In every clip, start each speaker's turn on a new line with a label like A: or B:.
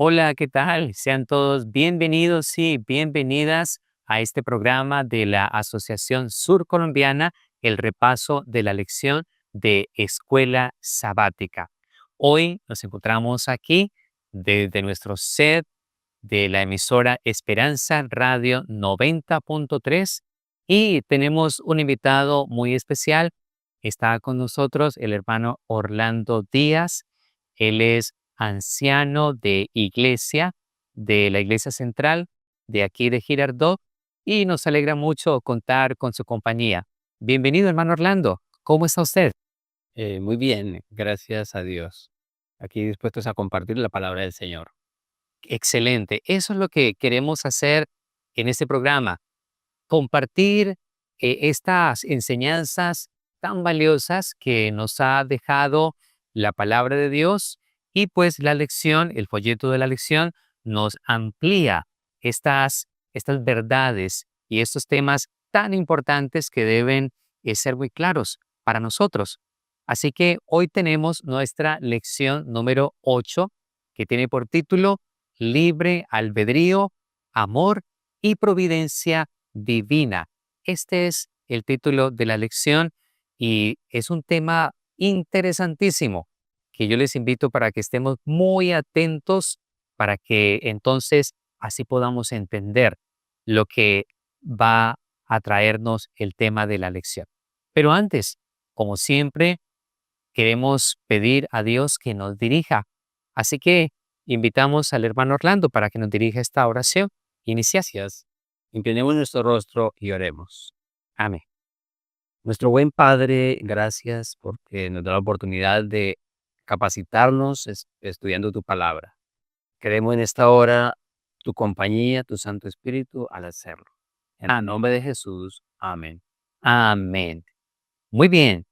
A: Hola, ¿qué tal? Sean todos bienvenidos y bienvenidas a este programa de la Asociación Surcolombiana, el repaso de la lección de Escuela Sabática. Hoy nos encontramos aquí desde nuestro set de la emisora Esperanza Radio 90.3 y tenemos un invitado muy especial. Está con nosotros el hermano Orlando Díaz. Él es anciano de la Iglesia Central de aquí de Girardot y nos alegra mucho contar con su compañía. Bienvenido, hermano Orlando. ¿Cómo está usted?
B: Muy bien, gracias a Dios. Aquí dispuestos a compartir la palabra del Señor.
A: Excelente. Eso es lo que queremos hacer en este programa, compartir estas enseñanzas tan valiosas que nos ha dejado la palabra de Dios y pues la lección, el folleto de la lección nos amplía estas verdades y estos temas tan importantes que deben ser muy claros para nosotros. Así que hoy tenemos nuestra lección número 8 que tiene por título Libre albedrío, amor y providencia divina. Este es el título de la lección y es un tema interesantísimo que yo les invito para que estemos muy atentos para que entonces así podamos entender lo que va a traernos el tema de la lección. Pero antes, como siempre, queremos pedir a Dios que nos dirija. Así que invitamos al hermano Orlando para que nos dirija esta oración inicial.
B: Gracias. Inclinemos nuestro rostro y oremos.
A: Amén.
B: Nuestro buen Padre, gracias porque nos da la oportunidad de capacitarnos estudiando tu palabra. Queremos en esta hora tu compañía, tu Santo Espíritu al hacerlo. En el
A: Amén.
B: nombre de Jesús, amén.
A: Amén. Muy bien.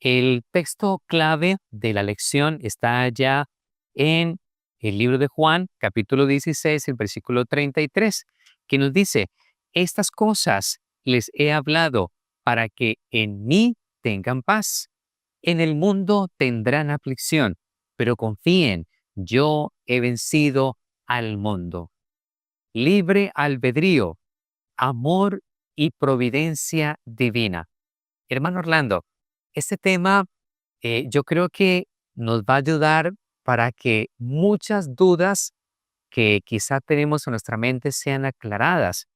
A: El texto clave de la lección está ya en el libro de Juan, capítulo 16, el versículo 33, que nos dice, estas cosas les he hablado para que en mí tengan paz. En el mundo tendrán aflicción, pero confíen, yo he vencido al mundo. Libre albedrío, amor y providencia divina. Hermano Orlando, este tema yo creo que nos va a ayudar para que muchas dudas que quizá tenemos en nuestra mente sean aclaradas.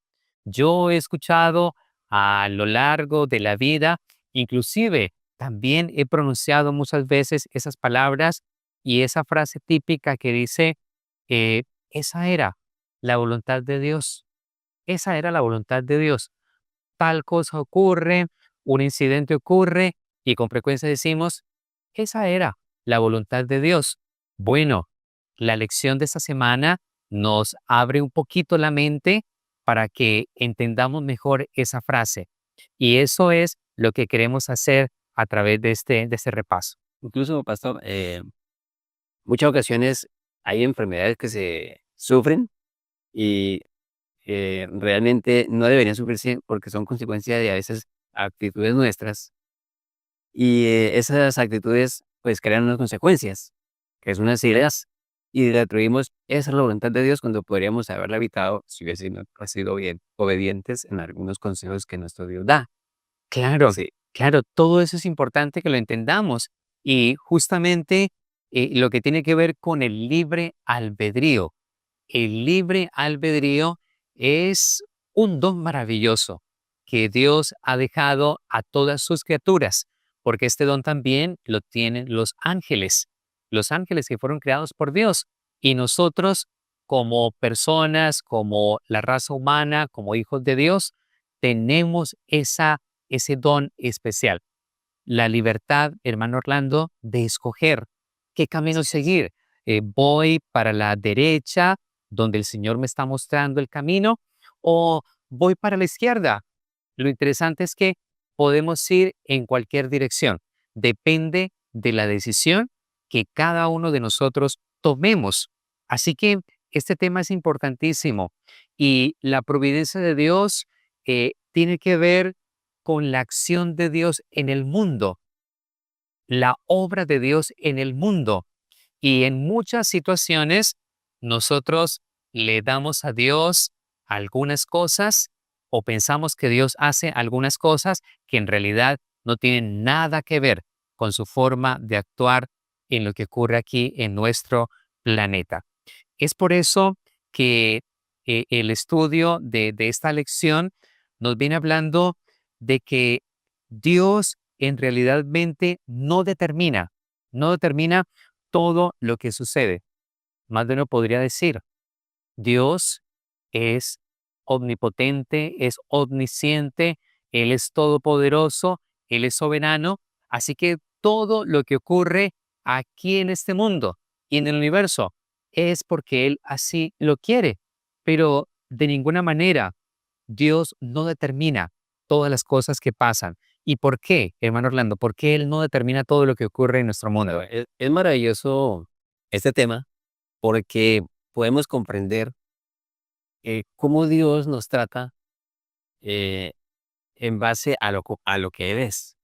A: Yo he escuchado a lo largo de la vida, inclusive también he pronunciado muchas veces esas palabras y esa frase típica que dice, esa era la voluntad de Dios, esa era la voluntad de Dios. Tal cosa ocurre, un incidente ocurre y con frecuencia decimos, esa era la voluntad de Dios. Bueno, la lección de esta semana nos abre un poquito la mente para que entendamos mejor esa frase. Y eso es lo que queremos hacer a través de este repaso.
B: Incluso, pastor, muchas ocasiones hay enfermedades que se sufren y realmente no deberían sufrirse porque son consecuencia de a veces actitudes nuestras y esas actitudes pues crean unas consecuencias, que es unas ideas y le atribuimos esa es la voluntad de Dios cuando podríamos haberla evitado si hubiésemos sido bien obedientes en algunos consejos que nuestro Dios da.
A: Claro,
B: Sí,
A: claro, todo eso es importante que lo entendamos. Y justamente lo que tiene que ver con el libre albedrío. El libre albedrío es un don maravilloso que Dios ha dejado a todas sus criaturas, porque este don también lo tienen los ángeles que fueron creados por Dios. Y nosotros, como personas, como la raza humana, como hijos de Dios, tenemos ese don especial, la libertad, hermano Orlando, de escoger qué camino
B: así es.
A: seguir. ¿Voy para la derecha, donde el Señor me está mostrando el camino, o voy para la izquierda? Lo interesante es que podemos ir en cualquier dirección. Depende de la decisión que cada uno de nosotros tomemos. Así que este tema es importantísimo y la providencia de Dios tiene que ver con la acción de Dios en el mundo, la obra de Dios en el mundo. Y en muchas situaciones nosotros le damos a Dios algunas cosas o pensamos que Dios hace algunas cosas que en realidad no tienen nada que ver con su forma de actuar en lo que ocurre aquí en nuestro planeta. Es por eso que el estudio de esta lección nos viene hablando de que Dios en realidadmente no determina todo lo que sucede. Más de uno podría decir, Dios es omnipotente, es omnisciente, Él es todopoderoso, Él es soberano, así que todo lo que ocurre aquí en este mundo y en el universo es porque Él así lo quiere, pero de ninguna manera Dios no determina todas las cosas que pasan. ¿Y por qué, hermano Orlando? ¿Por qué Él no determina todo lo que ocurre en nuestro mundo?
B: Bueno, es maravilloso este tema porque podemos comprender cómo Dios nos trata eh, en base a lo que Él es.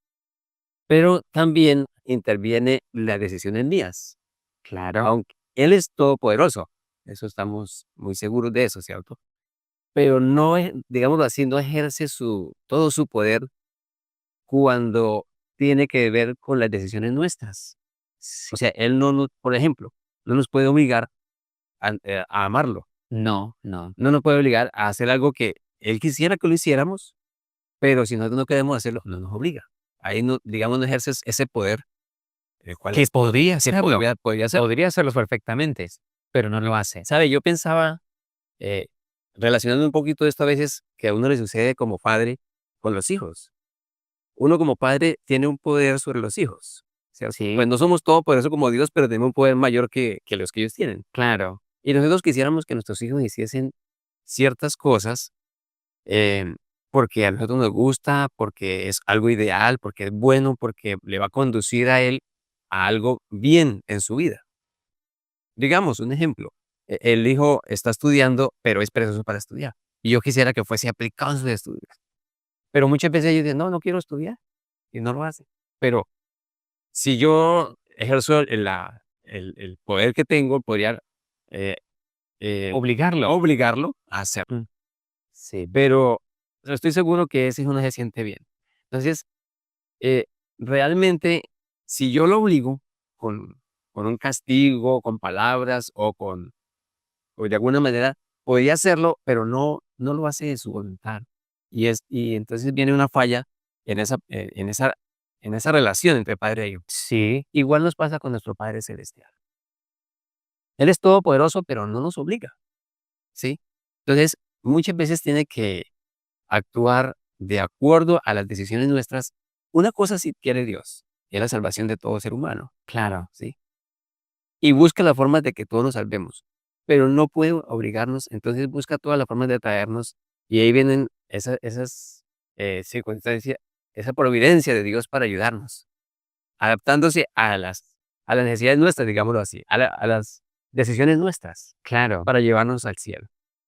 B: Pero también interviene las decisiones mías,
A: Claro.
B: aunque Él es todopoderoso, eso estamos muy seguros de eso, ¿cierto? Pero no, digámoslo así, no ejerce todo su poder cuando tiene que ver con las decisiones nuestras. O
A: Sí.
B: sea, Él no nos, por ejemplo, no nos puede obligar a amarlo,
A: No, no.
B: no nos puede obligar a hacer algo que Él quisiera que lo hiciéramos, pero si nosotros no queremos hacerlo, no nos obliga. Ahí no, digamos, no ejerces ese poder, el cual
A: Que podría
B: que
A: hacerlo,
B: podría ser.
A: podría hacerlo perfectamente, pero no lo hace.
B: ¿Sabe? Yo pensaba, eh, relacionando un poquito esto a veces que a uno le sucede como padre con los hijos. Uno como padre tiene un poder sobre los hijos, ¿cierto? Pues
A: Sí,
B: no somos todopoderosos como Dios, pero tenemos un poder mayor que los que ellos tienen.
A: claro,
B: Y nosotros quisiéramos que nuestros hijos hiciesen ciertas cosas em, porque a nosotros nos gusta, porque es algo ideal, porque es bueno, porque le va a conducir a él a algo bien en su vida. Digamos, un ejemplo, el hijo está estudiando, pero es perezoso para estudiar. Y yo quisiera que fuese aplicado en sus estudios. Pero muchas veces ellos dicen, no, no quiero estudiar y no lo hacen. Pero si yo ejerzo el poder que tengo, podría eh,
A: obligarlo.
B: obligarlo a hacerlo.
A: Mm, sí,
B: Pero estoy seguro que ese hijo no se siente bien. Entonces, eh, realmente, si yo lo obligo con, con un castigo, con palabras o de alguna manera, podría hacerlo, pero no lo hace de su voluntad. Y entonces viene una falla en en esa relación entre padre e hijo.
A: sí,
B: Igual nos pasa con nuestro Padre Celestial. Él es todopoderoso, pero no nos obliga, ¿sí? Entonces, muchas veces tiene que actuar de acuerdo a las decisiones nuestras. Una cosa sí quiere Dios, y es la salvación de todo ser humano,
A: claro,
B: ¿sí? Y busca la forma de que todos nos salvemos, pero no puede obligarnos, entonces busca todas las formas de atraernos, y ahí vienen esas circunstancias, esa providencia de Dios para ayudarnos, adaptándose a las necesidades nuestras, digámoslo así, a las decisiones nuestras,
A: claro,
B: para llevarnos al cielo.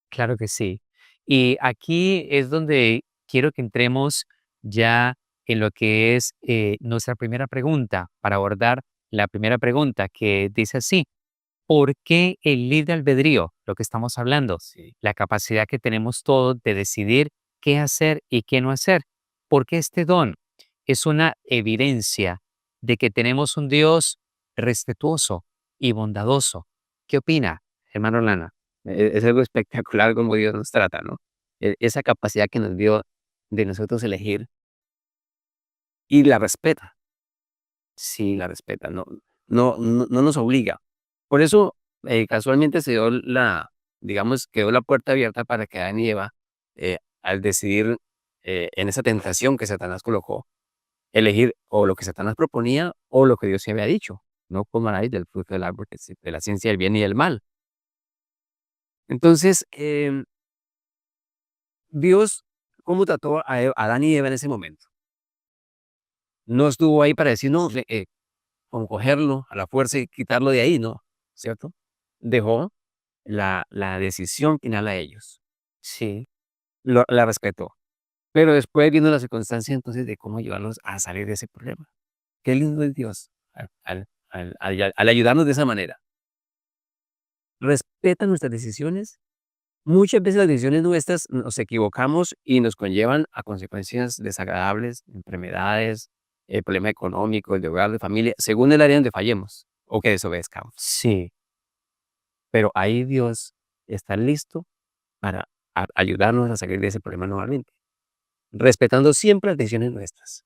A: claro que sí. Y aquí es donde quiero que entremos ya en lo que es nuestra primera pregunta, para abordar la primera pregunta que dice así. ¿Por qué el libre albedrío? Lo que estamos hablando,
B: Sí.
A: la capacidad que tenemos todos de decidir qué hacer y qué no hacer. Porque este don es una evidencia de que tenemos un Dios respetuoso y bondadoso. ¿Qué opina, hermano Lana?
B: Es algo espectacular como Dios nos trata, ¿no? Esa capacidad que nos dio de nosotros elegir y
A: Sí,
B: la respeta, no nos obliga. Por eso, casualmente se dio digamos, quedó la puerta abierta para que Adán y Eva, al decidir en esa tentación que Satanás colocó, elegir o lo que Satanás proponía o lo que Dios se había dicho. No comeráis del fruto del árbol de la ciencia del bien y del mal. Entonces, Dios, ¿cómo trató a Adán y Eva en ese momento? No estuvo ahí para decir, no, con cogerlo a la fuerza y quitarlo de ahí, no, ¿cierto? Dejó la decisión final a ellos.
A: sí,
B: La respetó. Pero después vino la circunstancia entonces de cómo ayudarlos a salir de ese problema. Qué lindo es Dios al ayudarnos de esa manera. respeta nuestras decisiones. Muchas veces las decisiones nuestras nos equivocamos y nos conllevan a consecuencias desagradables, enfermedades, problemas económicos, de hogar, de familia, según el área donde fallemos o que desobedezcamos.
A: Sí,
B: Pero ahí Dios está listo para ayudarnos a salir de ese problema nuevamente, respetando siempre las decisiones nuestras.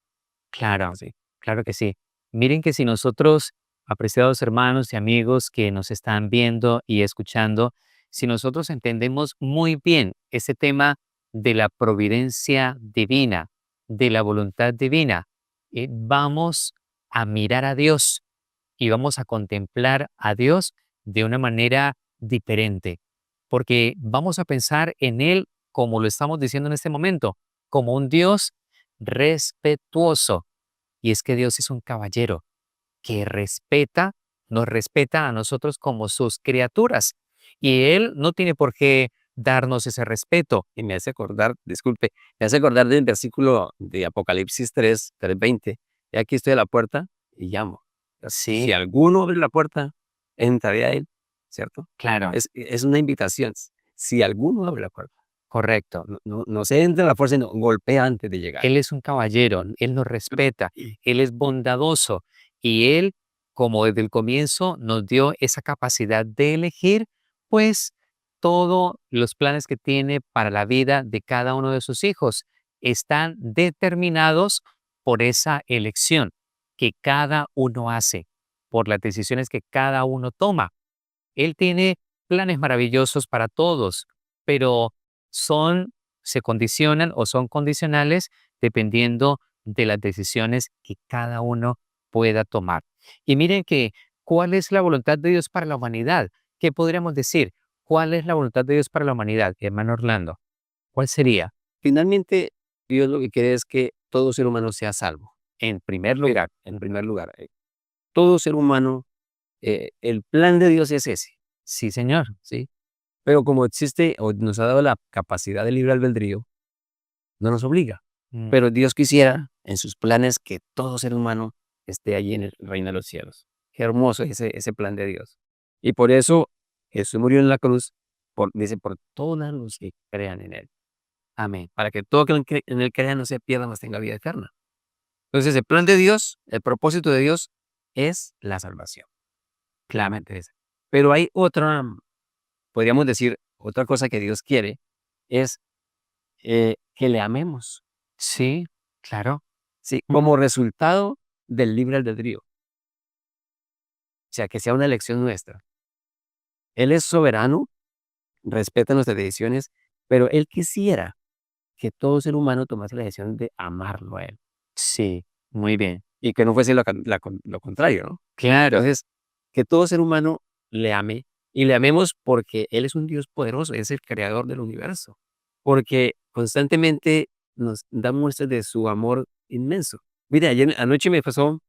A: claro,
B: ¿Sí?
A: claro que sí. Miren que si nosotros, apreciados hermanos y amigos que nos están viendo y escuchando, si nosotros entendemos muy bien ese tema de la providencia divina, de la voluntad divina, vamos a mirar a Dios y vamos a contemplar a Dios de una manera diferente, porque vamos a pensar en Él, como lo estamos diciendo en este momento, como un Dios respetuoso. Y es que Dios es un caballero que respeta, nos respeta a nosotros como sus criaturas. Y Él no tiene por qué darnos ese respeto.
B: Y me hace acordar, disculpe, me hace acordar del versículo de Apocalipsis 3:20. Y aquí estoy a la puerta y llamo. Si
A: Sí,
B: alguno abre la puerta, entraré a él, ¿cierto?
A: claro,
B: Es una invitación. Si alguno abre la puerta,
A: correcto.
B: no se entra a la fuerza, sino golpea antes de llegar.
A: Él es un caballero, Él nos respeta, Él es bondadoso y Él, como desde el comienzo, nos dio esa capacidad de elegir, pues todos los planes que tiene para la vida de cada uno de sus hijos están determinados por esa elección que cada uno hace, por las decisiones que cada uno toma. Él tiene planes maravillosos para todos, pero son, se condicionan o son condicionales dependiendo de las decisiones que cada uno pueda tomar. Y miren que, ¿cuál es la voluntad de Dios para la humanidad? ¿Qué podríamos decir? ¿Cuál es la voluntad de Dios para la humanidad, hermano Orlando? ¿Cuál sería?
B: Finalmente, Dios lo que quiere es que todo ser humano sea salvo. En primer lugar, todo ser humano, el plan de Dios es ese,
A: Sí, Señor.
B: ¿sí? Pero como existe o nos ha dado la capacidad de libre albedrío, no nos obliga.
A: Mm,
B: Pero Dios quisiera en sus planes que todo ser humano esté allí en el reino de los cielos. Qué hermoso es ese plan de Dios. Y por eso Jesús murió en la cruz, dice, por todos los que crean en Él.
A: amén.
B: Para que todo aquel que en Él crea no se pierda, mas tenga vida eterna. Entonces, el plan de Dios, el propósito de Dios es la salvación. Claramente esa. Pero hay otra, podríamos decir, otra cosa que Dios quiere, es que le amemos,
A: Sí, claro.
B: ¿sí? Como resultado del libre albedrío. O sea, que sea una elección nuestra. Él es soberano, respeta nuestras decisiones, pero Él quisiera que todo ser humano tomase la decisión de amarlo a Él
A: Sí, muy bien.
B: y que no fuese lo contrario, ¿no?
A: Claro.
B: Entonces, que todo ser humano le ame y le amemos porque Él es un Dios poderoso, es el creador del universo, porque constantemente nos da muestras de su amor inmenso. Mire, ayer anoche me pasó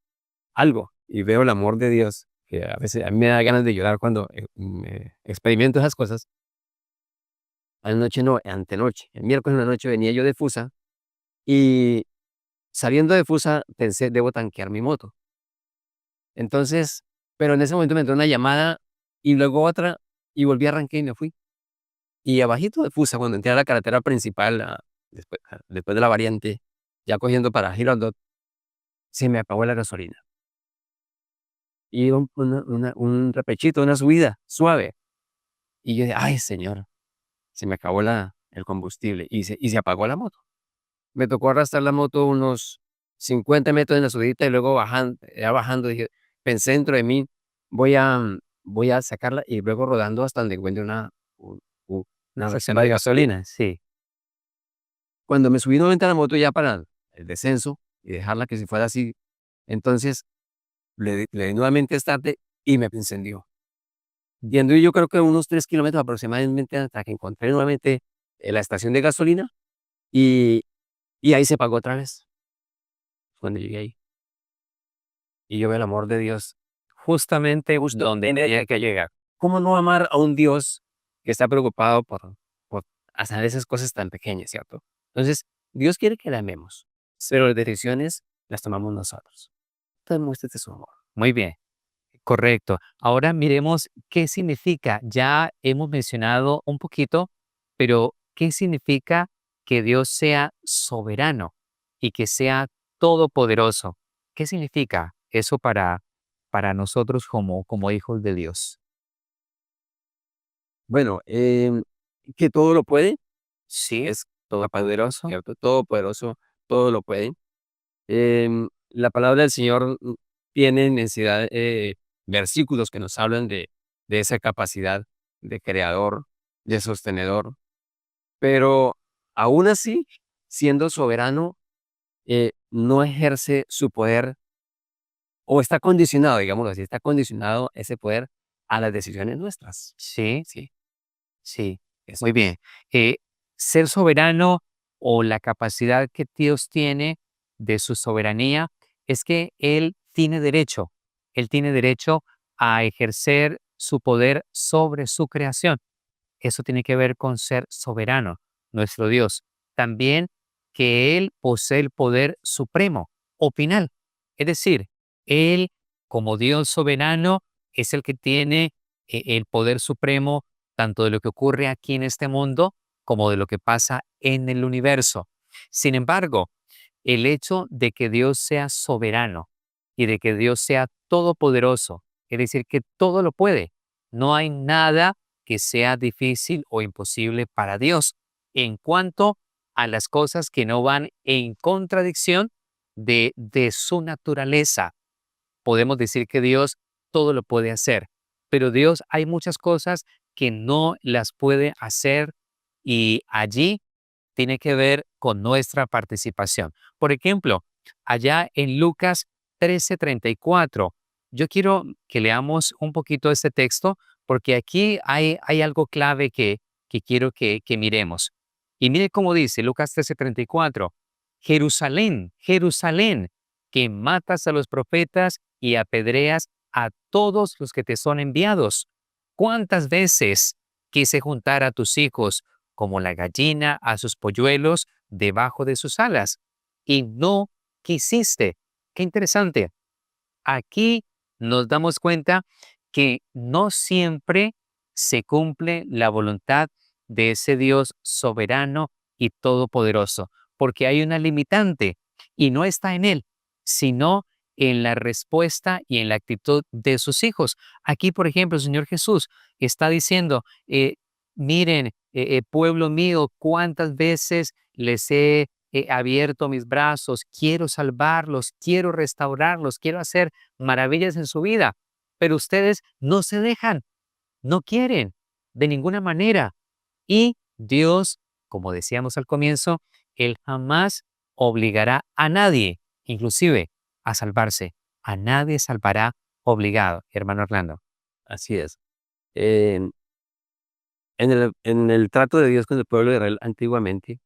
B: algo y veo el amor de Dios, que a veces a mí me da ganas de llorar cuando me experimento esas cosas. Anoche no, antenoche, el miércoles en la noche venía yo de Fusa y saliendo de Fusa pensé, debo tanquear mi moto. Entonces, pero en ese momento me entró una llamada y luego otra y volví a arrancar y me fui. Y abajito de Fusa, cuando entré a la carretera principal, después de la variante, ya cogiendo para Girardot, se me apagó la gasolina. Y un repechito, una subida suave. Y yo dije, ay, señor, se me acabó el combustible y se apagó la moto. Me tocó arrastrar la moto unos 50 metros en la subidita y luego bajando, ya bajando, dije, pensé dentro de mí, voy a sacarla y luego rodando hasta donde encuentre u- una
A: Estación
B: reserva
A: de
B: de gasolina.
A: gasolina, sí.
B: Cuando me subí nuevamente a la moto ya para el descenso y dejarla que se fuera así, entonces le di nuevamente start y me encendió. Yendo yo creo que unos 3 kilómetros aproximadamente hasta que encontré nuevamente la estación de gasolina y, y ahí se apagó otra vez cuando llegué ahí. Y yo veo el amor de Dios
A: Justamente
B: justo
A: donde
B: en
A: tenía que llegar.
B: ¿cómo no amar a un Dios que está preocupado por hacer esas cosas tan pequeñas, cierto? Entonces, Dios quiere que le amemos, pero las decisiones las tomamos nosotros. Entonces, muéstrate su amor.
A: Muy bien. Correcto. Ahora miremos qué significa. Ya hemos mencionado un poquito, pero ¿qué significa que Dios sea soberano y que sea todopoderoso? ¿Qué significa eso para nosotros como hijos de Dios?
B: Bueno, que todo lo puede,
A: Sí,
B: es capaz,
A: todopoderoso.
B: ¿cierto? Todopoderoso, todo lo puede. La palabra del Señor tiene necesidad, versículos que nos hablan de esa capacidad de creador, de sostenedor, pero aún así, siendo soberano, no ejerce su poder o está condicionado, digámoslo así, está condicionado ese poder a las decisiones nuestras.
A: Sí,
B: Sí,
A: sí.
B: eso
A: Muy
B: es.
A: bien. Ser soberano o la capacidad que Dios tiene de su soberanía es que Él tiene derecho a ejercer su poder sobre su creación. Eso tiene que ver con ser soberano, nuestro Dios. También que Él posee el poder supremo o final. Es decir, Él, como Dios soberano, es el que tiene el poder supremo tanto de lo que ocurre aquí en este mundo como de lo que pasa en el universo. Sin embargo, el hecho de que Dios sea soberano y de que Dios sea todopoderoso, es decir, que todo lo puede, no hay nada que sea difícil o imposible para Dios en cuanto a las cosas que no van en contradicción de su naturaleza. Podemos decir que Dios todo lo puede hacer, pero Dios hay muchas cosas que no las puede hacer y allí tiene que ver con nuestra participación. Por ejemplo, allá en Lucas 13:34, yo quiero que leamos un poquito este texto porque aquí hay algo clave que quiero que miremos. Y mire cómo dice Lucas 13:34, Jerusalén, Jerusalén, que matas a los profetas y apedreas a todos los que te son enviados. ¿Cuántas veces quise juntar a tus hijos como la gallina a sus polluelos debajo de sus alas? Y no quisiste. Qué interesante. Aquí nos damos cuenta que no siempre se cumple la voluntad de ese Dios soberano y todopoderoso, porque hay una limitante y no está en Él, sino en la respuesta y en la actitud de sus hijos. Aquí, por ejemplo, el Señor Jesús está diciendo, miren, pueblo mío, cuántas veces les he abierto mis brazos, quiero salvarlos, quiero restaurarlos, quiero hacer maravillas en su vida, pero ustedes no se dejan, no quieren de ninguna manera. Y Dios, como decíamos al comienzo, Él jamás obligará a nadie, inclusive a salvarse. A nadie salvará obligado, hermano Orlando.
B: Así es. En el trato de Dios con el pueblo de Israel antiguamente,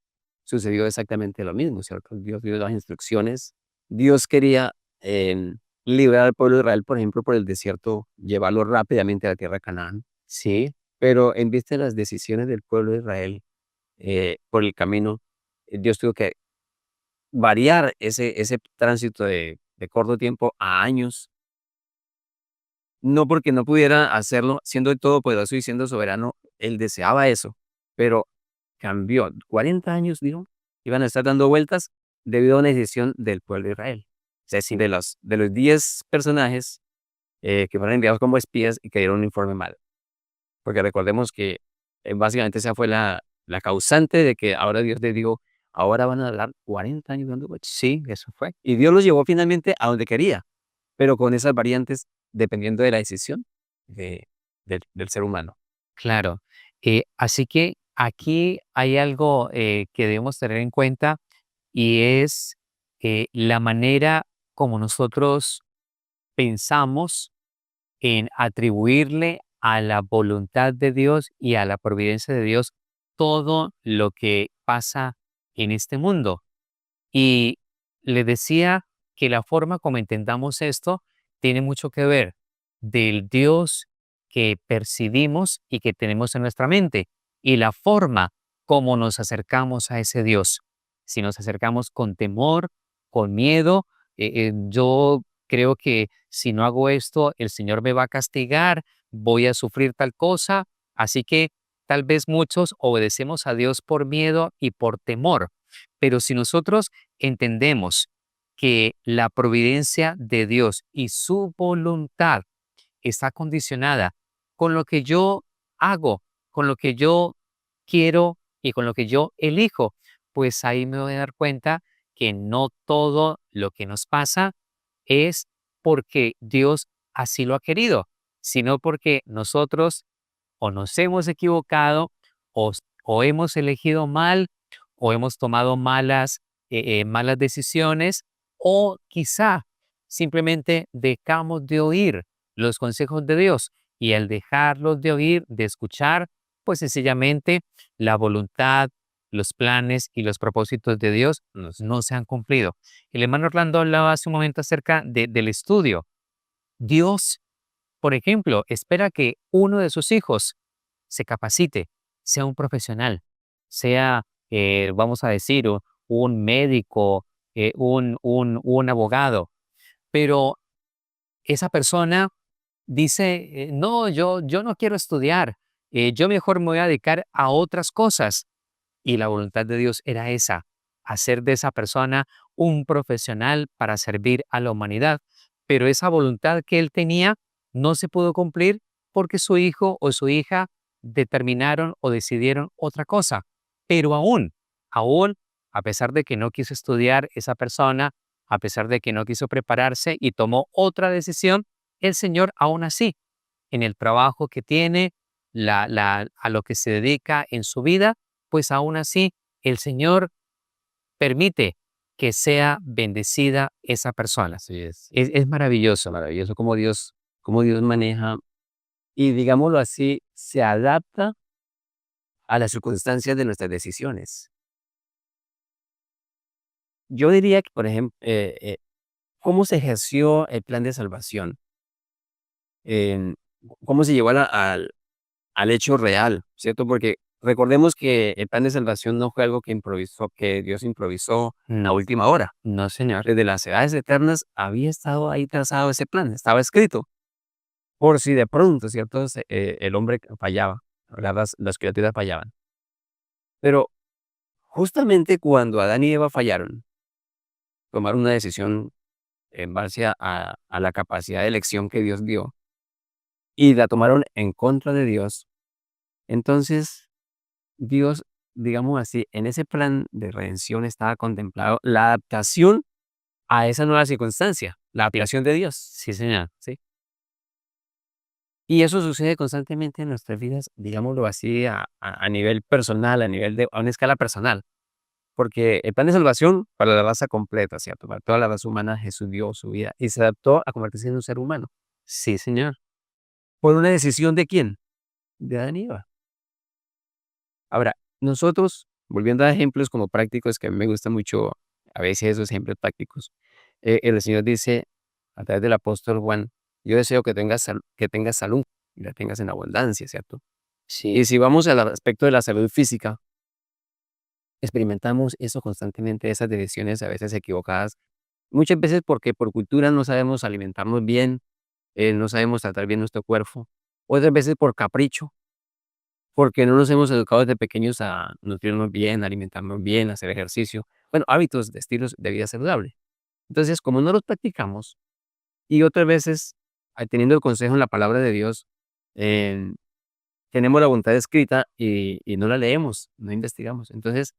B: sucedió exactamente lo mismo, ¿cierto? Dios dio las instrucciones. Dios quería, liberar al pueblo de Israel, por ejemplo, por el desierto, llevarlo rápidamente a la tierra de Canaán,
A: Sí,
B: pero en vista de las decisiones del pueblo de Israel, por el camino, Dios tuvo que variar ese tránsito de corto tiempo a años. No porque no pudiera hacerlo, siendo el todopoderoso y siendo soberano, él deseaba eso, pero cambió. 40 años, dijo, iban a estar dando vueltas debido a una decisión del pueblo de Israel. Es decir, de los 10 personajes, que fueron enviados como espías y que dieron un informe mal. Porque recordemos que, básicamente esa fue la causante de que ahora Dios les dijo: "Ahora van a dar 40 años dando vueltas".
A: sí, eso fue.
B: Y Dios los llevó finalmente a donde quería, pero con esas variantes dependiendo de la decisión del ser humano.
A: Claro. Así que aquí hay algo que debemos tener en cuenta y es la manera como nosotros pensamos en atribuirle a la voluntad de Dios y a la providencia de Dios todo lo que pasa en este mundo. Y le decía que la forma como entendamos esto tiene mucho que ver del Dios que percibimos y que tenemos en nuestra mente y la forma como nos acercamos a ese Dios. Si nos acercamos con temor, con miedo, yo creo que si no hago esto, el Señor me va a castigar, voy a sufrir tal cosa. Así que tal vez muchos obedecemos a Dios por miedo y por temor. Pero si nosotros entendemos que la providencia de Dios y su voluntad está condicionada con lo que yo hago, con lo que yo quiero y con lo que yo elijo, pues ahí me voy a dar cuenta que no todo lo que nos pasa es porque Dios así lo ha querido, sino porque nosotros o nos hemos equivocado o hemos elegido mal o hemos tomado malas decisiones o quizá simplemente dejamos de oír los consejos de Dios y al dejarlos de oír, de escuchar, pues sencillamente la voluntad, los planes y los propósitos de Dios no se han cumplido. El hermano Orlando hablaba hace un momento acerca del estudio. Dios, por ejemplo, espera que uno de sus hijos se capacite, sea un profesional, sea, vamos a decir, un médico, un abogado, pero esa persona dice, no, yo no quiero estudiar, yo mejor me voy a dedicar a otras cosas. Y la voluntad de Dios era esa, hacer de esa persona un profesional para servir a la humanidad. Pero esa voluntad que él tenía no se pudo cumplir porque su hijo o su hija determinaron o decidieron otra cosa. Pero aún, a pesar de que no quiso estudiar esa persona, a pesar de que no quiso prepararse y tomó otra decisión, el Señor aún así, en el trabajo que tiene, a lo que se dedica en su vida, pues aún así el Señor permite que sea bendecida esa persona.
B: Así es.
A: Es maravilloso.
B: Maravilloso cómo Dios maneja y, digámoslo así, se adapta a las circunstancias de nuestras decisiones. Yo diría que, por ejemplo, cómo se ejerció el plan de salvación, en cómo se llevó al hecho real, ¿cierto? Porque recordemos que el plan de salvación no fue algo que Dios improvisó a
A: No,
B: última hora.
A: no, Señor.
B: Desde las edades eternas había estado ahí trazado ese plan, estaba escrito. Por si de pronto, ¿cierto? El hombre fallaba, ¿verdad? Las criaturas fallaban. Pero justamente cuando Adán y Eva fallaron, tomaron una decisión en base a la capacidad de elección que Dios dio y la tomaron en contra de Dios, entonces Dios, digamos así, en ese plan de redención estaba contemplado la adaptación a esa nueva circunstancia, la aplicación de Dios,
A: Sí, Señor.
B: ¿sí? Y eso sucede constantemente en nuestras vidas, digámoslo así, a nivel personal, a una escala personal. Porque el plan de salvación para la raza completa, ¿cierto? Para toda la raza humana, Jesús dio su vida y se adaptó a convertirse en un ser humano.
A: Sí, Señor.
B: ¿Por una decisión de quién? De Adán y Eva. Ahora, nosotros, volviendo a ejemplos como prácticos, que a mí me gusta mucho a veces esos ejemplos prácticos, el Señor dice a través del apóstol Juan, yo deseo que tengas salud y la tengas en abundancia, ¿cierto?
A: Sí,
B: Y si vamos al aspecto de la salud física, experimentamos eso constantemente, esas decisiones a veces equivocadas, muchas veces porque por cultura no sabemos alimentarnos bien, no sabemos tratar bien nuestro cuerpo, otras veces por capricho, porque no nos hemos educado desde pequeños a nutrirnos bien, alimentarnos bien, hacer ejercicio, bueno, hábitos de estilos de vida saludable. Entonces, como no los practicamos y otras veces, teniendo el consejo en la palabra de Dios, eh, tenemos la voluntad escrita y no la leemos, no investigamos. Entonces,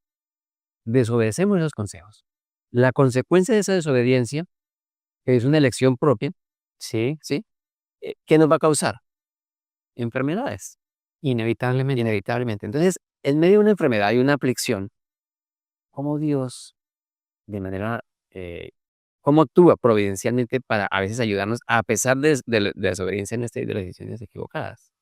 B: desobedecemos esos consejos. La consecuencia de esa desobediencia, que es una elección propia,
A: sí,
B: ¿sí? ¿Qué nos va a causar? Enfermedades,
A: inevitablemente.
B: inevitablemente. Entonces, en medio de una enfermedad y una aflicción, ¿cómo Dios, de manera, cómo actúa providencialmente para a veces ayudarnos a pesar de la desobediencia en de las decisiones equivocadas?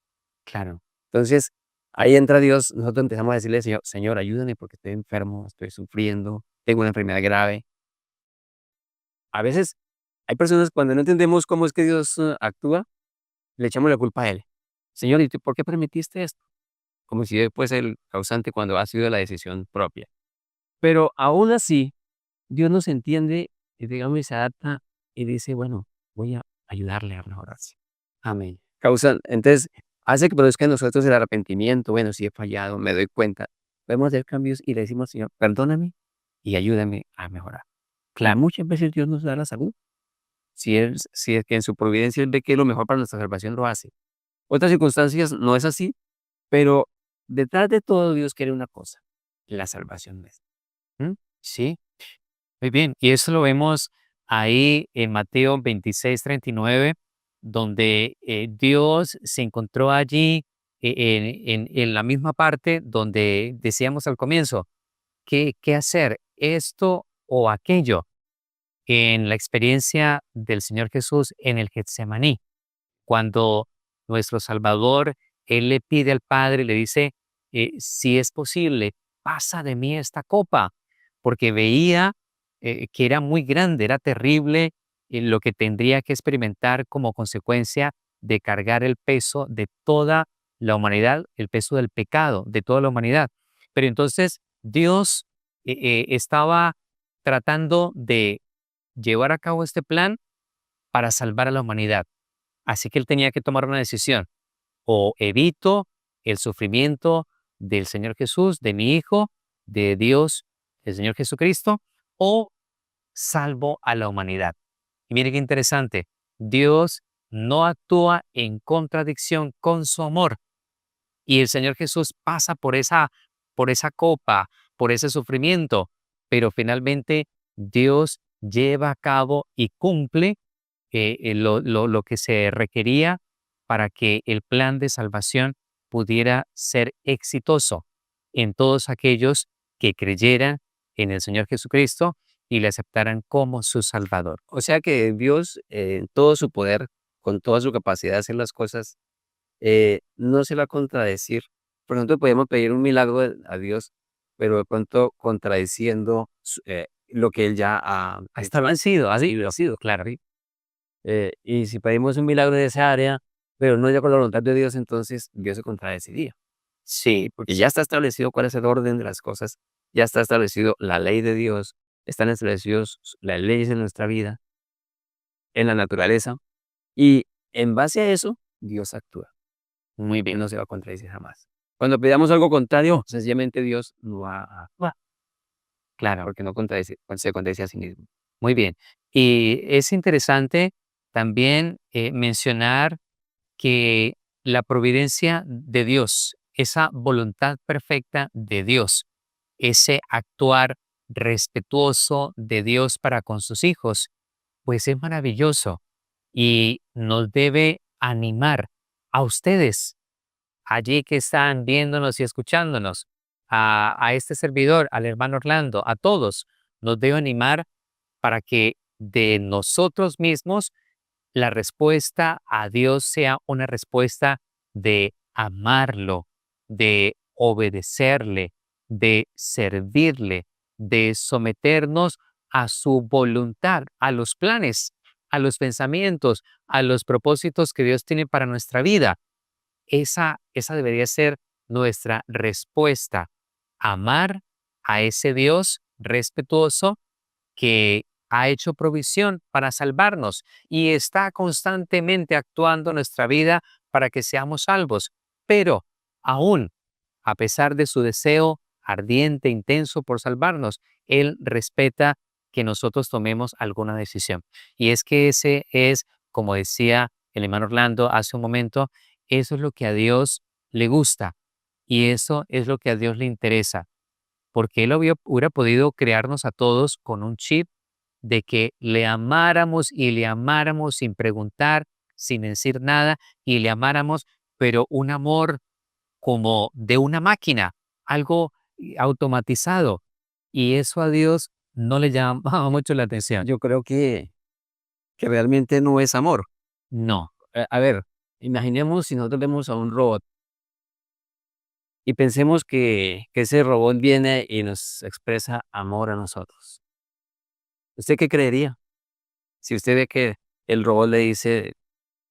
A: Claro.
B: Entonces, ahí entra Dios, nosotros empezamos a decirle, Señor, Señor, ayúdame porque estoy enfermo, estoy sufriendo, tengo una enfermedad grave. A veces hay personas cuando no entendemos cómo es que Dios actúa, le echamos la culpa a Él. Señor, ¿y tú por qué permitiste esto? Como si Él fuese el causante cuando ha sido la decisión propia. Pero aún así, Dios nos entiende y digamos y se adapta y dice, bueno,
A: voy a ayudarle a mejorarse.
B: Amén. Entonces, hace que produzca en nosotros el arrepentimiento. Bueno, si he fallado, me doy cuenta. Podemos hacer cambios y le decimos, Señor, perdóname y ayúdame a mejorar. Y
A: Claro,
B: muchas veces Dios nos da la salud. Si es que en su providencia Él ve que es lo mejor para nuestra salvación, lo hace. Otras circunstancias no es así, pero detrás de todo Dios quiere una cosa, la salvación nuestra.
A: ¿mm? Sí, muy bien. Y eso lo vemos ahí en Mateo 26:39, donde Dios se encontró allí en la misma parte donde decíamos al comienzo, ¿qué hacer? ¿Esto o aquello? En la experiencia del Señor Jesús en el Getsemaní, cuando nuestro Salvador, Él le pide al Padre, le dice, si es posible, pasa de mí esta copa, porque veía que era muy grande, era terrible lo que tendría que experimentar como consecuencia de cargar el peso de toda la humanidad, el peso del pecado de toda la humanidad. Pero entonces Dios estaba tratando de llevar a cabo este plan para salvar a la humanidad. Así que él tenía que tomar una decisión. O evito el sufrimiento del Señor Jesús, de mi Hijo, de Dios, el Señor Jesucristo, o salvo a la humanidad. Y mire qué interesante. Dios no actúa en contradicción con su amor. Y el Señor Jesús pasa por esa copa, por ese sufrimiento, pero finalmente Dios lleva a cabo y cumple lo que se requería para que el plan de salvación pudiera ser exitoso en todos aquellos que creyeran en el Señor Jesucristo y le aceptaran como su Salvador.
B: O sea que Dios, en todo su poder, con toda su capacidad de hacer las cosas, no se va a contradecir. Por ejemplo, podemos pedir un milagro a Dios, pero de pronto contradiciendo lo que Él ya ha
A: Ha
B: hecho.
A: establecido, ha
B: Sí,
A: sido, claro.
B: ¿sí? Y si pedimos un milagro en esa área, pero no es de acuerdo a la voluntad de Dios, entonces Dios se contradeciría.
A: Sí,
B: Porque ya está establecido cuál es el orden de las cosas, ya está establecido la ley de Dios, están establecidos las leyes de nuestra vida, en la naturaleza, y en base a eso, Dios actúa.
A: muy
B: Él
A: bien.
B: no se va a contradecir jamás. Cuando pidamos algo contrario, sencillamente Dios no va a actuar,
A: Claro.
B: porque no se contradice a sí mismo.
A: Muy bien. Y es interesante también mencionar que la providencia de Dios, esa voluntad perfecta de Dios, ese actuar respetuoso de Dios para con sus hijos, pues es maravilloso y nos debe animar a ustedes, allí que están viéndonos y escuchándonos, a este servidor, al hermano Orlando, a todos, nos debe animar para que de nosotros mismos la respuesta a Dios sea una respuesta de amarlo, de obedecerle, de servirle, de someternos a su voluntad, a los planes, a los pensamientos, a los propósitos que Dios tiene para nuestra vida. Esa debería ser nuestra respuesta. Amar a ese Dios respetuoso que ha hecho provisión para salvarnos y está constantemente actuando en nuestra vida para que seamos salvos. Pero aún, a pesar de su deseo ardiente, intenso por salvarnos, Él respeta que nosotros tomemos alguna decisión. Y es que ese es, como decía el hermano Orlando hace un momento, eso es lo que a Dios le gusta y eso es lo que a Dios le interesa, porque Él hubiera podido crearnos a todos con un chip de que le amáramos y le amáramos sin preguntar, sin decir nada, y le amáramos, pero un amor como de una máquina, algo automatizado. Y eso a Dios no le llamaba mucho la atención.
B: Yo creo que realmente no es amor.
A: No,
B: A ver, imaginemos si nosotros vemos a un robot y pensemos que ese robot viene y nos expresa amor a nosotros. ¿Usted qué creería? Si usted ve que el robot le dice,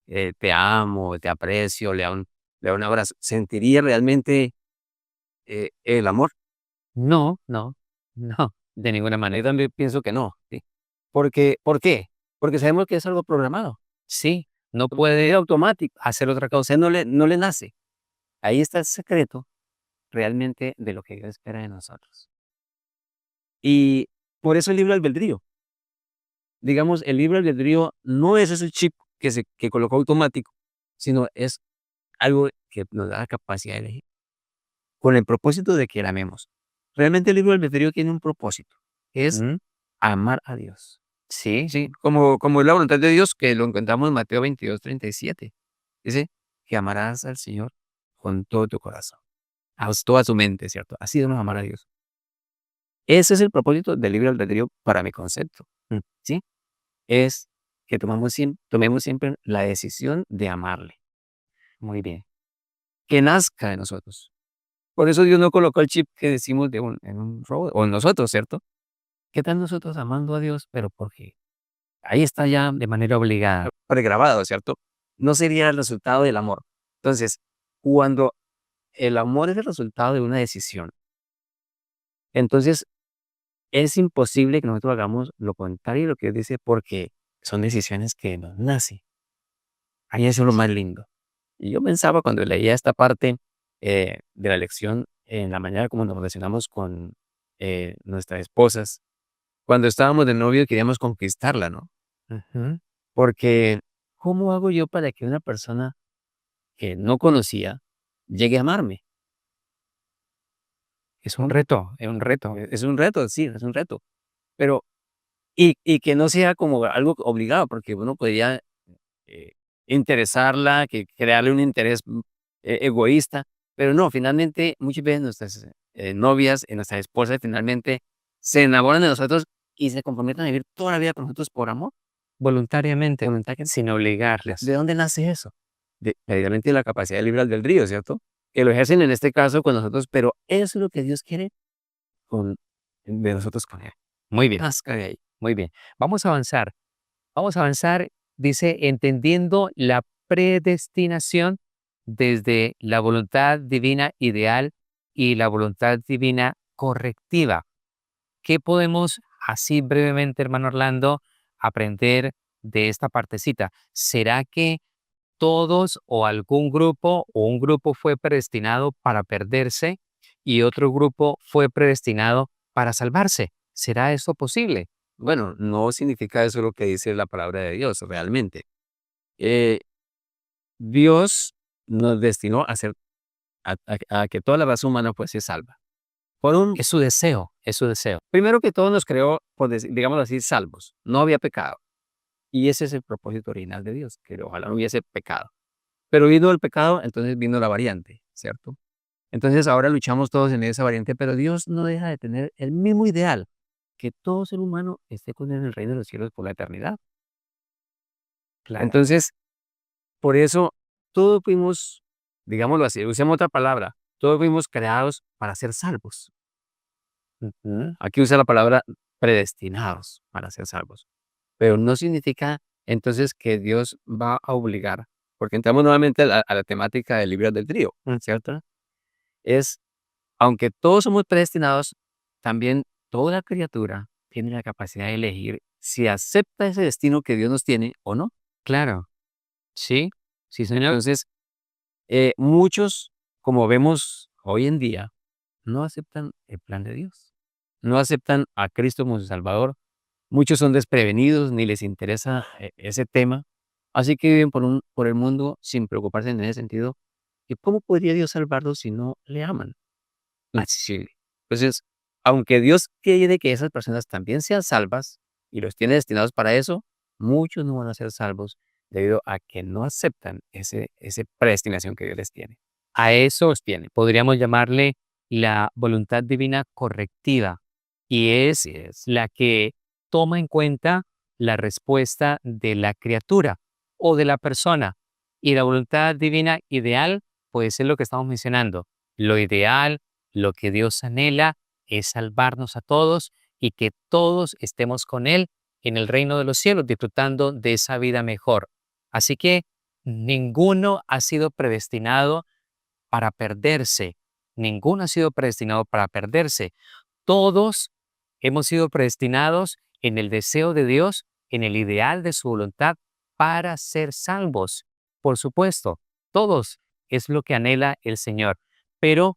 B: te amo, te aprecio, le da un abrazo, ¿sentiría realmente el amor?
A: no, no, no, de ninguna
B: Yo
A: manera.
B: también pienso que no, ¿sí? Porque, ¿por qué? porque sabemos que es algo programado.
A: Sí, no
B: Es
A: puede
B: automático.
A: hacer otra
B: O
A: cosa.
B: sea, no le nace. Ahí está el secreto realmente de lo que Dios espera de nosotros. Y por eso el libre albedrío. Digamos, el libre albedrío no es ese chip que colocó automático, sino es algo que nos da la capacidad de elegir, con el propósito de que la amemos. Realmente el libre albedrío tiene un propósito, es
A: Ujú.
B: amar a Dios.
A: Sí,
B: Sí, como es la voluntad de Dios, que lo encontramos en Mateo 22:37. Dice que amarás al Señor con todo tu corazón, toda tu mente, ¿cierto? Así debemos amar a Dios. Ese es el propósito del libre albedrío para mi concepto, ¿sí? Es que tomemos siempre la decisión de amarle.
A: muy bien.
B: Que nazca de nosotros. Por eso Dios no colocó el chip que decimos en un robot, o en nosotros, ¿cierto? ¿Qué tal nosotros amando a Dios? Pero porque ahí está ya
A: De manera obligada.
B: pregrabado, ¿cierto? No sería el resultado del amor. Entonces, cuando el amor es el resultado de una decisión, entonces es imposible que nosotros hagamos lo contrario de lo que Dios dice porque son decisiones que nos nacen. Ahí eso es lo más lindo. Y yo pensaba cuando leía esta parte de la lección en la mañana, como nos relacionamos con nuestras esposas, cuando estábamos de novio queríamos conquistarla, ¿no?
A: Ujú.
B: Porque, ¿cómo hago yo para que una persona que no conocía llegue a amarme?
A: Es un
B: ¿No?
A: reto, es un reto.
B: Es un reto, sí, es un reto. Pero, y que no sea como algo obligado, porque uno podría eh, interesarla, que crearle un interés egoísta, pero no, finalmente muchas veces nuestras novias, nuestras esposas finalmente se enamoran de nosotros y se comprometen a vivir toda la vida con nosotros por amor,
A: Voluntariamente,
B: voluntad.
A: sin
B: ¿De
A: obligarlas.
B: dónde nace eso? Precisamente de la capacidad libre albedrío, ¿cierto? Que lo ejercen en este caso con nosotros, pero eso es lo que Dios quiere con, de nosotros con Él.
A: Muy bien,
B: Nazca de ahí.
A: muy bien. Vamos a avanzar. Vamos a avanzar, dice, entendiendo la predestinación desde la voluntad divina ideal y la voluntad divina correctiva. ¿Qué podemos, así brevemente, hermano Orlando, aprender de esta partecita? ¿Será que todos o algún grupo o un grupo fue predestinado para perderse y otro grupo fue predestinado para salvarse? ¿Será eso posible?
B: Bueno, no significa eso lo que dice la palabra de Dios realmente. Eh, Dios nos destinó a ser, a que toda la raza humana fuese salva. Por un,
A: Es su deseo, es su deseo.
B: primero que todo nos creó, digámoslo así, salvos. No había pecado. Y ese es el propósito original de Dios, que ojalá no hubiese pecado. Pero vino el pecado, entonces vino la variante, ¿cierto? Entonces ahora luchamos todos en esa variante, pero Dios no deja de tener el mismo ideal, que todo ser humano esté con él en el reino de los cielos por la eternidad.
A: Claro.
B: Entonces, por eso todos fuimos, digámoslo así, usemos otra palabra, todos fuimos creados para ser salvos.
A: Ujú.
B: Aquí usa la palabra predestinados para ser salvos. Pero no significa entonces que Dios va a obligar, porque entramos nuevamente a la temática del libre albedrío, ¿cierto? Es, aunque todos somos predestinados, también toda criatura tiene la capacidad de elegir si acepta ese destino que Dios nos tiene o no.
A: Claro. Sí, sí, señor.
B: Entonces, muchos, como vemos hoy en día, no aceptan el plan de Dios, no aceptan a Cristo como su Salvador. Muchos son desprevenidos, ni les interesa ese tema, así que viven por el mundo sin preocuparse en ese sentido. ¿Y cómo podría Dios salvarlos si no le aman? Así. Entonces, aunque Dios quiere que esas personas también sean salvas y los tiene destinados para eso, muchos no van a ser salvos debido a que no aceptan ese predestinación que Dios les tiene.
A: A eso podríamos llamarle la voluntad divina correctiva y es
B: Así es.
A: la que toma en cuenta la respuesta de la criatura o de la persona. Y la voluntad divina ideal puede ser lo que estamos mencionando. Lo ideal, lo que Dios anhela es salvarnos a todos y que todos estemos con Él en el reino de los cielos, disfrutando de esa vida mejor. Así que ninguno ha sido predestinado para perderse. Ninguno ha sido predestinado para perderse. Todos hemos sido predestinados en el deseo de Dios en el ideal de su voluntad para ser salvos. Por supuesto, todos es lo que anhela el Señor, pero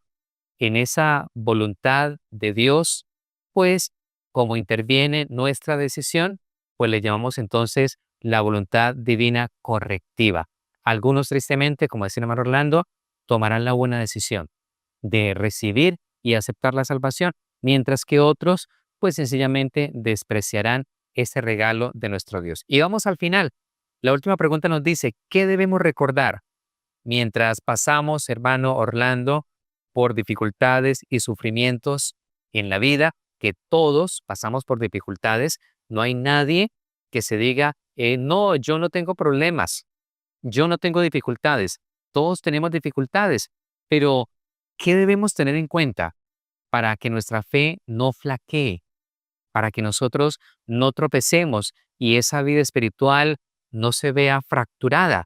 A: en esa voluntad de Dios, pues como interviene nuestra decisión, pues le llamamos entonces la voluntad divina correctiva. Algunos tristemente, como decía el hermano Orlando, tomarán la buena decisión de recibir y aceptar la salvación, mientras que otros, pues sencillamente despreciarán ese regalo de nuestro Dios. Y vamos al final. La última pregunta nos dice, ¿qué debemos recordar mientras pasamos, hermano Orlando, por dificultades y sufrimientos en la vida? Que todos pasamos por dificultades. No hay nadie que se diga, no, yo no tengo problemas, yo no tengo dificultades. Todos tenemos dificultades, pero ¿qué debemos tener en cuenta para que nuestra fe no flaquee, para que nosotros no tropecemos y esa vida espiritual no se vea fracturada,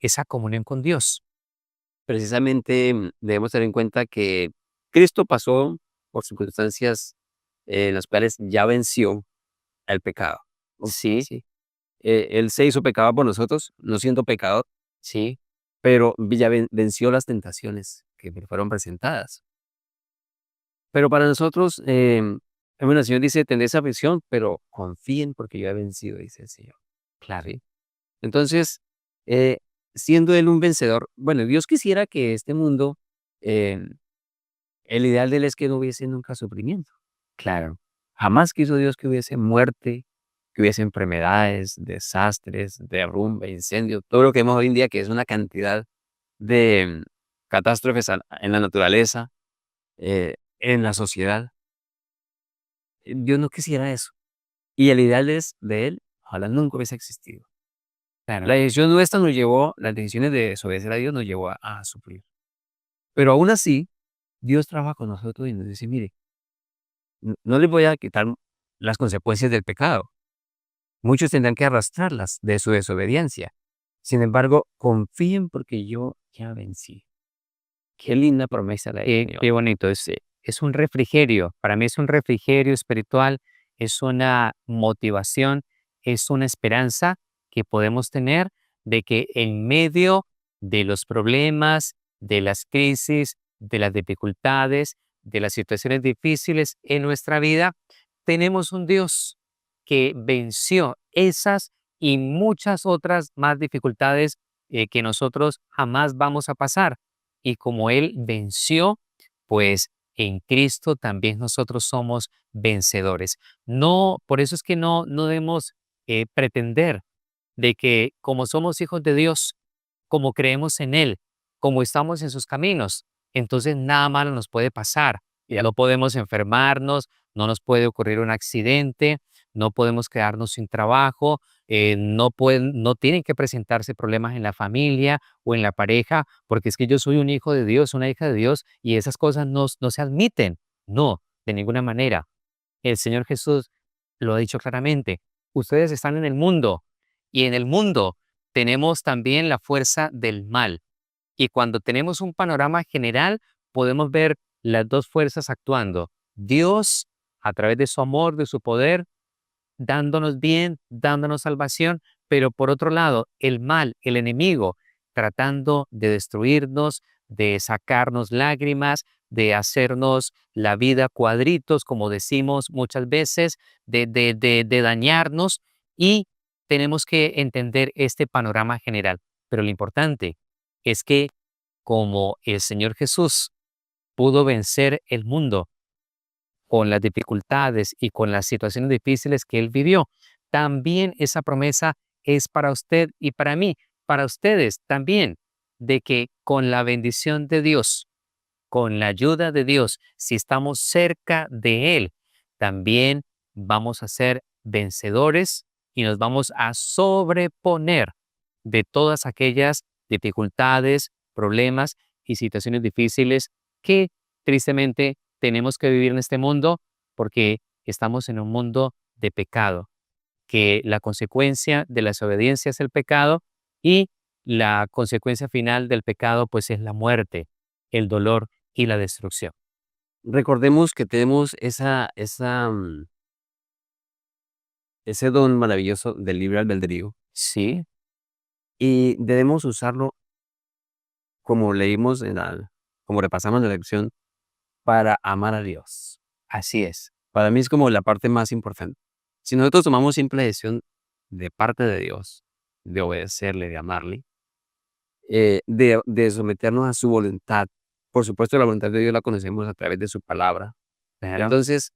A: esa comunión con Dios?
B: Precisamente, debemos tener en cuenta que Cristo pasó por circunstancias en las cuales ya venció al pecado.
A: Sí,
B: Sí, él se hizo pecado por nosotros, no siendo pecador,
A: sí,
B: pero ya venció las tentaciones que le fueron presentadas. Pero para nosotros, bueno, el Señor dice: "Tendréis aflicción, pero confíen porque yo he vencido", dice el Señor,
A: claro,
B: ¿sí? Entonces, eh, siendo Él un vencedor, bueno, Dios quisiera que este mundo, em, el ideal de Él es que no hubiese nunca sufrimiento.
A: claro.
B: Jamás quiso Dios que hubiese muerte, que hubiese enfermedades, desastres, derrumbe, incendio, todo lo que vemos hoy en día, que es una cantidad de catástrofes en la naturaleza, en la sociedad. Dios no quisiera eso. Y el ideal es de Él, ojalá nunca hubiese existido. La
A: Claro,
B: decisión nuestra nos llevó, las decisiones de desobedecer a Dios nos llevó a sufrir. Pero aún así, Dios trabaja con nosotros y nos dice: "Mire, no les voy a quitar las consecuencias del pecado. Muchos tendrán que arrastrarlas de su desobediencia. Sin embargo, confíen porque yo ya vencí". Qué linda promesa la del Señor.
A: qué bonito. Es un refrigerio. Para mí es un refrigerio espiritual, es una motivación, es una esperanza que podemos tener de que en medio de los problemas, de las crisis, de las dificultades, de las situaciones difíciles en nuestra vida, tenemos un Dios que venció esas y muchas otras más dificultades que nosotros jamás vamos a pasar. Y como Él venció, pues en Cristo también nosotros somos vencedores. No, por eso es que no debemos pretender de que como somos hijos de Dios, como creemos en Él, como estamos en sus caminos, entonces nada malo nos puede pasar. Ya no podemos enfermarnos, no nos puede ocurrir un accidente, no podemos quedarnos sin trabajo, no tienen que presentarse problemas en la familia o en la pareja, porque es que yo soy un hijo de Dios, una hija de Dios, y esas cosas no se admiten. No, de ninguna manera. El Señor Jesús lo ha dicho claramente. Ustedes están en el mundo y en el mundo tenemos también la fuerza del mal. Y cuando tenemos un panorama general, podemos ver las dos fuerzas actuando. Dios, a través de su amor, de su poder, dándonos bien, dándonos salvación, pero por otro lado, el mal, el enemigo, tratando de destruirnos, de sacarnos lágrimas, de hacernos la vida cuadritos, como decimos muchas veces, de dañarnos y tenemos que entender este panorama general. Pero lo importante es que como el Señor Jesús pudo vencer el mundo, con las dificultades y con las situaciones difíciles que él vivió. También esa promesa es para usted y para mí, para ustedes también, de que con la bendición de Dios, con la ayuda de Dios, si estamos cerca de Él, también vamos a ser vencedores y nos vamos a sobreponer de todas aquellas dificultades, problemas y situaciones difíciles que tristemente tenemos que vivir en este mundo porque estamos en un mundo de pecado, que la consecuencia de la desobediencia es el pecado y la consecuencia final del pecado pues es la muerte, el dolor y la destrucción.
B: Recordemos que tenemos ese don maravilloso del libre albedrío
A: Sí,
B: y debemos usarlo, como leímos como repasamos en la lección, para amar a Dios.
A: así es.
B: Para mí es como la parte más importante. Si nosotros tomamos simple decisión de parte de Dios, de obedecerle, de amarle, de someternos a su voluntad, por supuesto la voluntad de Dios la conocemos a través de su palabra.
A: Claro.
B: Entonces,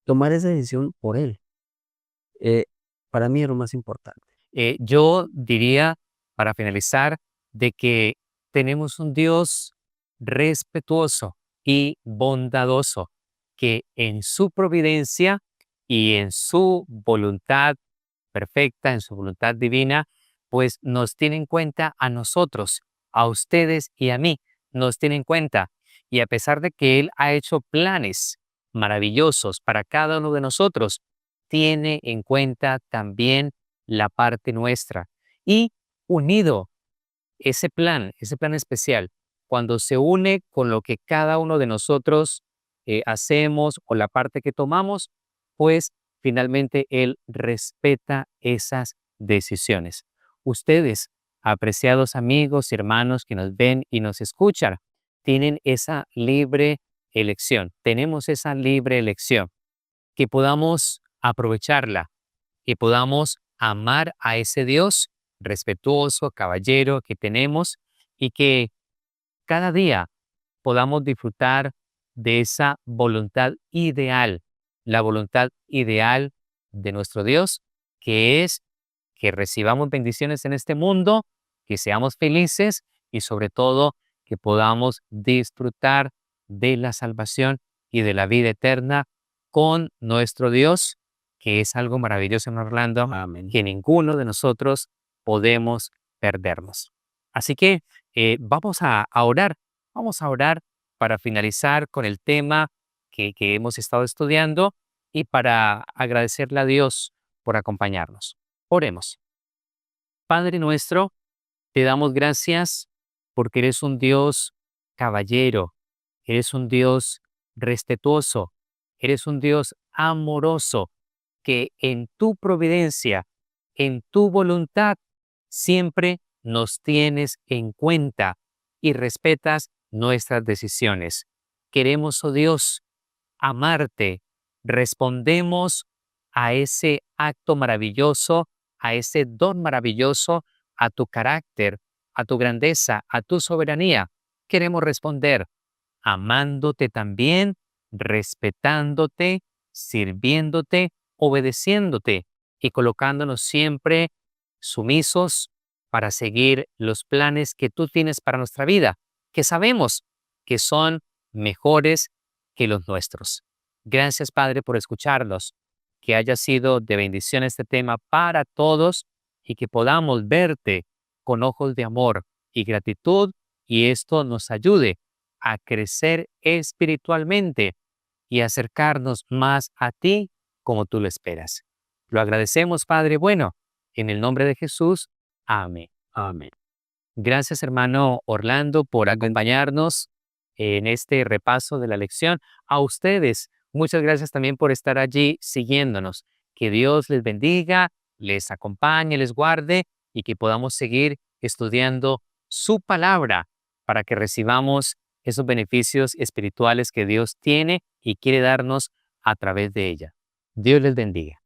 B: tomar esa decisión por Él, eh, para mí es lo más importante.
A: Yo diría, para finalizar, de que tenemos un Dios respetuoso y bondadoso, que en su providencia y en su voluntad perfecta, en su voluntad divina, pues nos tiene en cuenta a nosotros, a ustedes y a mí, nos tiene en cuenta. Y a pesar de que Él ha hecho planes maravillosos para cada uno de nosotros, tiene en cuenta también la parte nuestra. Y unido ese plan especial, cuando se une con lo que cada uno de nosotros hacemos o la parte que tomamos, pues finalmente Él respeta esas decisiones. Ustedes, apreciados amigos y hermanos que nos ven y nos escuchan, tienen esa libre elección. Tenemos esa libre elección, que podamos aprovecharla, que podamos amar a ese Dios respetuoso, caballero que tenemos y que cada día podamos disfrutar de esa voluntad ideal, la voluntad ideal de nuestro Dios, que es que recibamos bendiciones en este mundo, que seamos felices y sobre todo que podamos disfrutar de la salvación y de la vida eterna con nuestro Dios, que es algo maravilloso en Orlando,
B: Amén.
A: que ninguno de nosotros podemos perdernos. Así que vamos a orar para finalizar con el tema que hemos estado estudiando y para agradecerle a Dios por acompañarnos. Oremos. Padre nuestro, te damos gracias porque eres un Dios caballero, eres un Dios respetuoso, eres un Dios amoroso, que en tu providencia, en tu voluntad, siempre nos tienes en cuenta y respetas nuestras decisiones. Queremos, oh Dios, amarte. Respondemos a ese acto maravilloso, a ese don maravilloso, a tu carácter, a tu grandeza, a tu soberanía. Queremos responder amándote también, respetándote, sirviéndote, obedeciéndote y colocándonos siempre sumisos para seguir los planes que tú tienes para nuestra vida, que sabemos que son mejores que los nuestros. Gracias, Padre, por escucharnos, que haya sido de bendición este tema para todos y que podamos verte con ojos de amor y gratitud y esto nos ayude a crecer espiritualmente y acercarnos más a ti como tú lo esperas. Lo agradecemos, Padre bueno, en el nombre de Jesús. Amén.
B: Amén.
A: Gracias, hermano Orlando, por
B: Igualmente,
A: acompañarnos en este repaso de la lección. A ustedes, muchas gracias también por estar allí siguiéndonos. Que Dios les bendiga, les acompañe, les guarde y que podamos seguir estudiando su palabra para que recibamos esos beneficios espirituales que Dios tiene y quiere darnos a través de ella. Dios les bendiga.